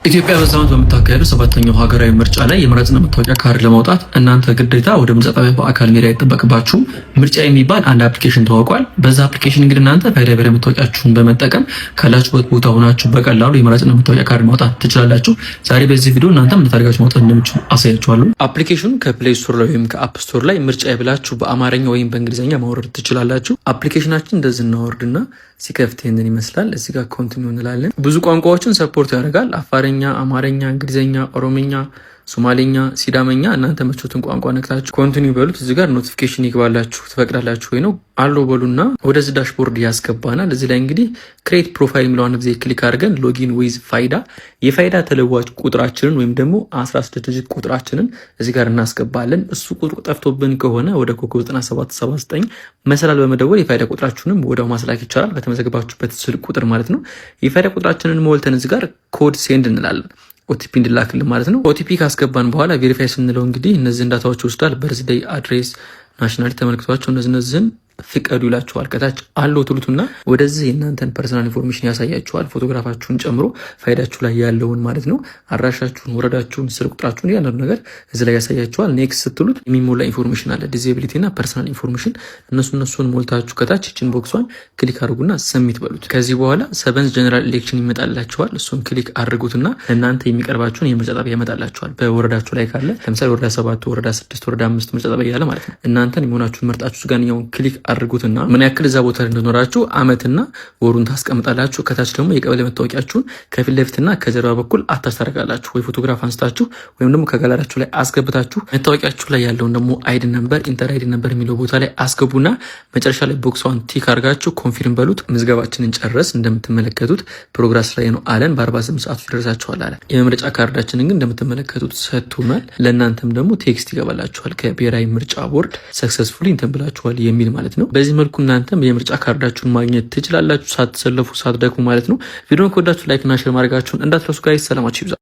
ኢትዮጵያ በዛው በምታካሄደው ሰባተኛው ሀገራዊ ምርጫ ላይ የምረጥና መታወቂያ ካርድ ለማውጣት እናንተ ግዴታ ወደ ምርጫ ጣቢያ በአካል መሄድ አይጠበቅባችሁም። ምርጫ የሚባል አንድ አፕሊኬሽን ተዋውቋል። በዛ አፕሊኬሽን እንግዲህ እናንተ ፋይዳ ብሔራዊ መታወቂያችሁን በመጠቀም ካላችሁበት ቦታ ሆናችሁ በቀላሉ የምረጥና መታወቂያ ካርድ ማውጣት ትችላላችሁ። ዛሬ በዚህ ቪዲዮ እናንተ እንዴት ማውጣት እንደምትችሉ አሳያችኋለሁ። አፕሊኬሽኑ ከፕሌይ ስቶር ላይ ወይም ከአፕ ስቶር ላይ ምርጫ ብላችሁ በአማርኛ ወይም በእንግሊዝኛ ማውረድ ትችላላችሁ። አፕሊኬሽናችን እንደዚህ እናወርድና ሲከፍት ይሄንን ይመስላል። እዚህ ጋር ኮንቲኒው እንላለን። ብዙ ቋንቋዎችን ሰፖርት ያደርጋል። አፋርኛ፣ አማርኛ፣ እንግሊዝኛ፣ ኦሮምኛ፣ ሶማሌኛ፣ ሲዳመኛ እናንተ መቾትን ቋንቋ ነክታችሁ ኮንቲኒው በሉት። እዚህ ጋር ኖቲፊኬሽን ይግባላችሁ ትፈቅዳላችሁ ወይ ነው አሎ በሉና ወደዚህ ዳሽቦርድ ያስገባናል። እዚህ ላይ እንግዲህ ክሬት ፕሮፋይል የሚለውን ጊዜ ክሊክ አድርገን ሎጊን ዊዝ ፋይዳ የፋይዳ ተለዋጭ ቁጥራችንን ወይም ደግሞ 16 ዲጂት ቁጥራችንን እዚህ ጋር እናስገባለን። እሱ ቁጥሩ ጠፍቶብን ከሆነ ወደ ኮከብ 9779 መሰላል በመደወል የፋይዳ ቁጥራችንን ወደው ማስላክ ይቻላል። በተመዘገባችሁበት ስልክ ቁጥር ማለት ነው። የፋይዳ ቁጥራችንን ሞልተን እዚህ ጋር ኮድ ሴንድ እንላለን። ኦቲፒ እንድላክልን ማለት ነው። ኦቲፒ ካስገባን በኋላ ቬሪፋይ ስንለው እንግዲህ እነዚህ ዳታዎች ይወስዳል። በርዝዴይ፣ አድሬስ፣ ናሽናሊቲ ተመልክቷቸው እነዚህን ፍቀዱ ይላችኋል። ከታች አለው ትሉትና ወደዚህ የእናንተን ፐርሰናል ኢንፎርሜሽን ያሳያችኋል። ፎቶግራፋችሁን ጨምሮ ፋይዳችሁ ላይ ያለውን ማለት ነው። አድራሻችሁን፣ ወረዳችሁን፣ ስልክ ቁጥራችሁን እያንዳንዱ ነገር እዚህ ላይ ያሳያችኋል። ኔክስት ስትሉት የሚሞላ ኢንፎርሜሽን አለ፣ ዲዜቢሊቲ እና ፐርሰናል ኢንፎርሜሽን። እነሱን ሞልታችሁ ከታች እችን ቦክሷን ክሊክ አድርጉና ሰሚት በሉት። ከዚህ በኋላ ሰቨንዝ ጀነራል ኤሌክሽን ይመጣላችኋል። እሱን ክሊክ አድርጉትና እናንተ የሚቀርባችሁን የምርጫ ጣቢያ ያመጣላችኋል። በወረዳችሁ ላይ ካለ ለምሳሌ ወረዳ 7፣ ወረዳ 6፣ ወረዳ 5 ምርጫ ጣቢያ ያለ ማለት ነው። እናንተን የሚሆናችሁን መርጣችሁ ጋንኛውን ክሊክ አድርጉትና ምን ያክል እዛ ቦታ እንደኖራችሁ አመትና ወሩን ታስቀምጣላችሁ። ከታች ደግሞ የቀበሌ መታወቂያችሁን ከፊት ለፊትና ከጀርባ በኩል አታች ታደርጋላችሁ። ወይ ፎቶግራፍ አንስታችሁ ወይም ደግሞ ከጋላሪያችሁ ላይ አስገብታችሁ መታወቂያችሁ ላይ ያለውን ደግሞ አይዲ ነምበር፣ ኢንተር አይዲ ነምበር የሚለው ቦታ ላይ አስገቡና መጨረሻ ላይ ቦክሷን ቲክ አድርጋችሁ ኮንፊርም በሉት። ምዝገባችንን ጨረስ። እንደምትመለከቱት ፕሮግረስ ላይ ነው አለን። በ48 ሰዓት ይደርሳችኋል አለ። የምርጫ ካርዳችንን ግን እንደምትመለከቱት ሰጥቶናል። ለእናንተም ደግሞ ቴክስት ይገባላችኋል ከብሔራዊ ምርጫ ቦርድ ሰክሰስፉሊ እንትን ብላችኋል የሚል ማለት ነው። በዚህ መልኩ እናንተም የምርጫ ካርዳችሁን ማግኘት ትችላላችሁ፣ ሳትሰለፉ ሳትደክሙ ማለት ነው። ቪዲዮን ከወዳችሁ ላይክ እና ሼር ማድረጋችሁን እንዳትረሱ ጋይስ። ሰላማችሁ ይብዛ።